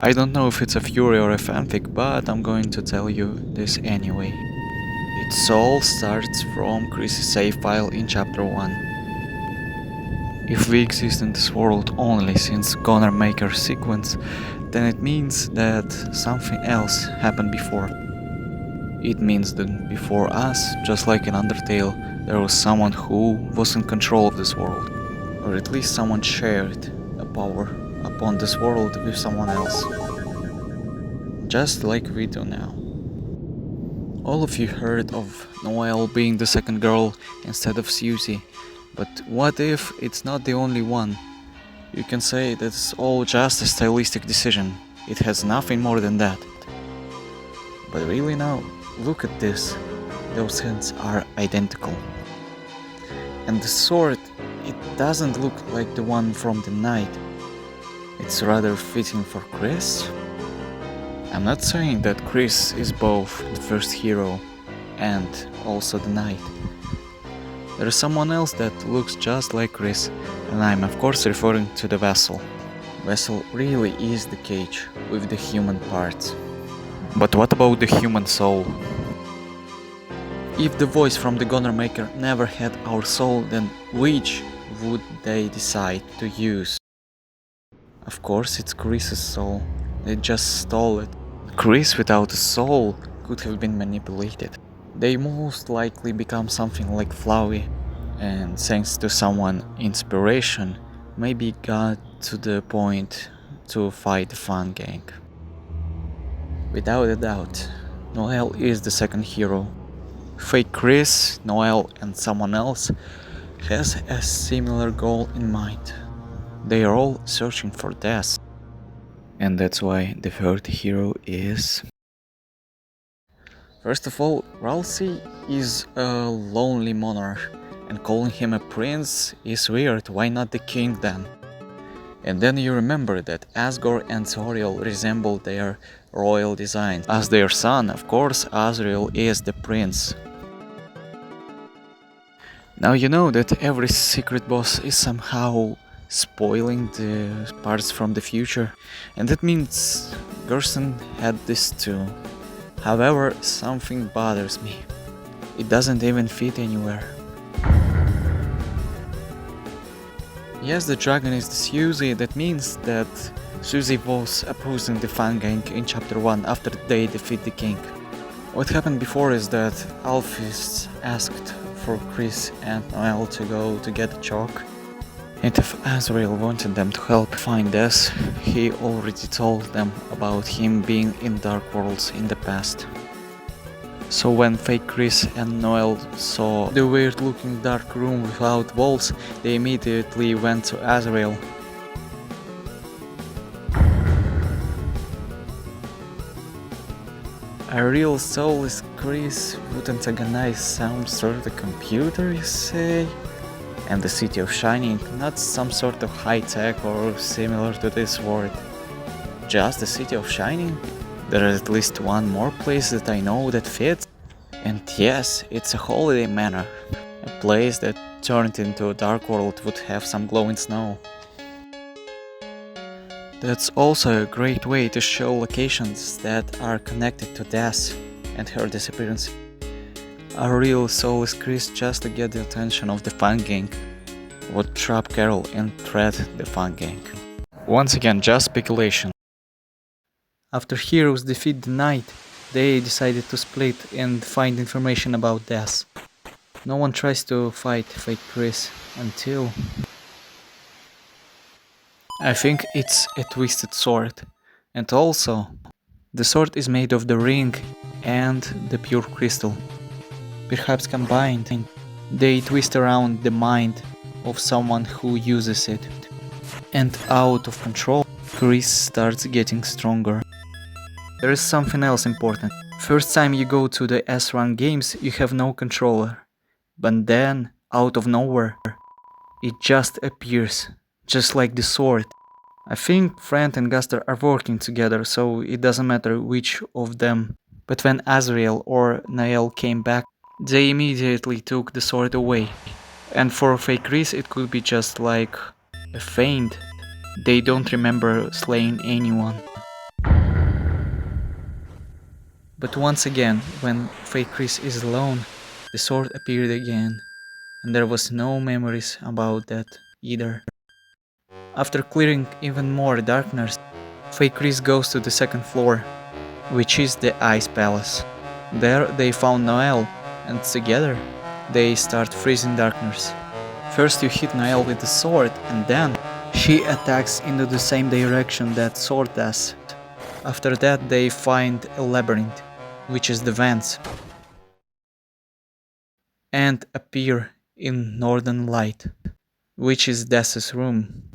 I don't know if it's a Fury or a fanfic, but I'm going to tell you this anyway. It all starts from Chris's save file in chapter 1. If we exist in this world only since Gunner Maker sequence, then it means that something else happened before. It means that before us, just like in Undertale, there was someone who was in control of this world, or at least someone shared a power upon this world with someone else. Just like we do now. All of you heard of Noelle being the second girl instead of Susie, but what if it's not the only one? You can say that's all just a stylistic decision, it has nothing more than that. But really now, look at this, those hands are identical. And the sword, it doesn't look like the one from the knight. It's rather fitting for Chris. I'm not saying that Chris is both the first hero and also the knight. There is someone else that looks just like Chris, and I'm of course referring to the vessel. Vessel really is the cage with the human parts. But what about the human soul? If the voice from the Gunner Maker never had our soul, then which would they decide to use? Of course it's Chris's soul, they just stole it. Chris without a soul could have been manipulated. They most likely become something like Flowey, and thanks to someone inspiration, maybe got to the point to fight the Fun Gang. Without a doubt, Noelle is the second hero. Fake Chris, Noelle and someone else has a similar goal in mind. They are all searching for death. And that's why the third hero is... First of all, Ralsei is a lonely monarch, and calling him a prince is weird, why not the king then? And then you remember that Asgore and Zoriel resemble their royal design. As their son, of course, Azriel is the prince. Now you know that every secret boss is somehow spoiling the parts from the future, and that means Gerson had this too. However, something bothers me. It doesn't even fit anywhere. Yes, the dragon is the Susie, that means that Susie was opposing the Fun Gang in chapter 1 after they defeat the king. What happened before is that Alphys asked for Chris and Noelle to go to get the chalk. And if Azrael wanted them to help find Death, he already told them about him being in Dark Worlds in the past. So when fake Chris and Noelle saw the weird looking dark room without walls, they immediately went to Azrael. A real soulless Chris would antagonize some sort of computer, you say? And the City of Shining, not some sort of high-tech or similar to this word. Just the City of Shining? There is at least one more place that I know that fits. And yes, it's a holiday manor. A place that turned into a dark world would have some glowing snow. That's also a great way to show locations that are connected to Death and her disappearance. A real soulless Chris just to get the attention of the Fun Gang would trap Carol and threat the Fun Gang. Once again, just speculation. After heroes defeat the knight, they decided to split and find information about Death. No one tries to fight fake Chris until... I think it's a twisted sword. And also, the sword is made of the ring and the pure crystal. Perhaps combined, they twist around the mind of someone who uses it. And out of control, Chris starts getting stronger. There is something else important. First time you go to the S-Run games, you have no controller. But then, out of nowhere, it just appears, just like the sword. I think Fran and Gaster are working together, so it doesn't matter which of them. But when Azrael or Noelle came back, they immediately took the sword away. And for fake Chris it could be just like a feint. They don't remember slaying anyone. But once again, when fake Chris is alone, the sword appeared again, and there was no memories about that either. After clearing even more darkness, fake Chris goes to the second floor, which is the Ice Palace. There they found Noelle, and together they start freezing darkness. First you hit Noelle with the sword, and then she attacks into the same direction that sword does. After that they find a labyrinth, which is the vents, and appear in Northern Light, which is Des's room.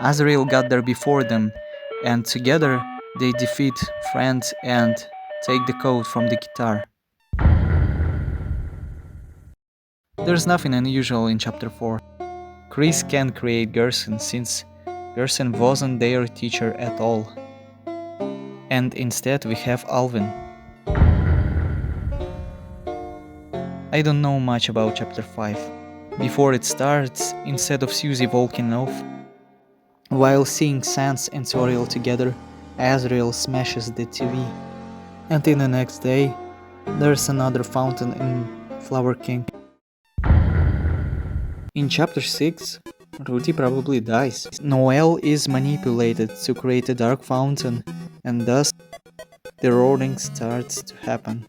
Azrael got there before them, and together they defeat Friend and take the code from the guitar. There's nothing unusual in chapter 4. Chris can create Gerson since Gerson wasn't their teacher at all. And instead we have Alvin. I don't know much about chapter 5. Before it starts, instead of Susie walking off, while seeing Sans and Soriel together, Azrael smashes the TV. And in the next day, there's another fountain in Flower King. In chapter 6, Rudy probably dies. Noelle is manipulated to create a dark fountain, and thus the roaring starts to happen.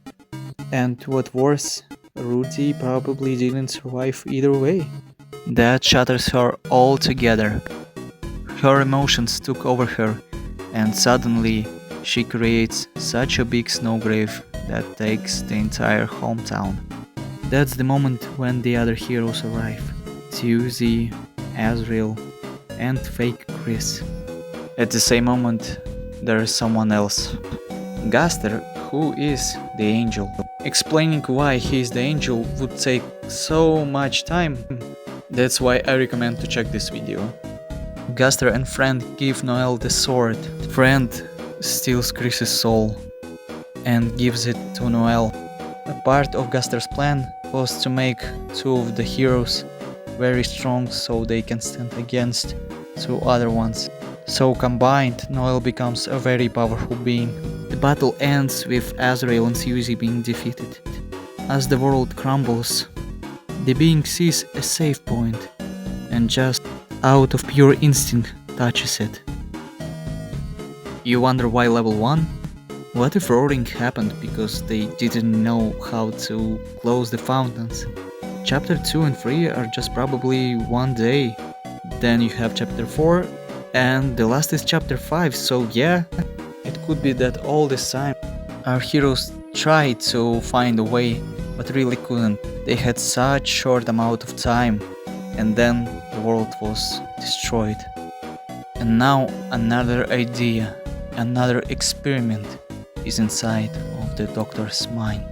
And what worse, Rudy probably didn't survive either way. That shatters her altogether. Her emotions took over her, and suddenly she creates such a big snow grave that takes the entire hometown. That's the moment when the other heroes arrive. Susie, Azrael, and fake Chris. At the same moment, there is someone else. Gaster, who is the angel. Explaining why he is the angel would take so much time. That's why I recommend to check this video. Gaster and Friend give Noelle the sword. Friend steals Chris's soul and gives it to Noelle. A part of Gaster's plan was to make two of the heroes very strong so they can stand against two other ones. So combined, Noelle becomes a very powerful being. The battle ends with Azrael and Susie being defeated. As the world crumbles, the being sees a save point and just out of pure instinct touches it. You wonder why level 1? What if roaring happened because they didn't know how to close the fountains? Chapter 2 and 3 are just probably one day. Then you have chapter 4 and the last is chapter 5, so yeah, it could be that all this time our heroes tried to find a way but really couldn't. They had such short amount of time and then the world was destroyed. And now another idea, another experiment is inside of the doctor's mind.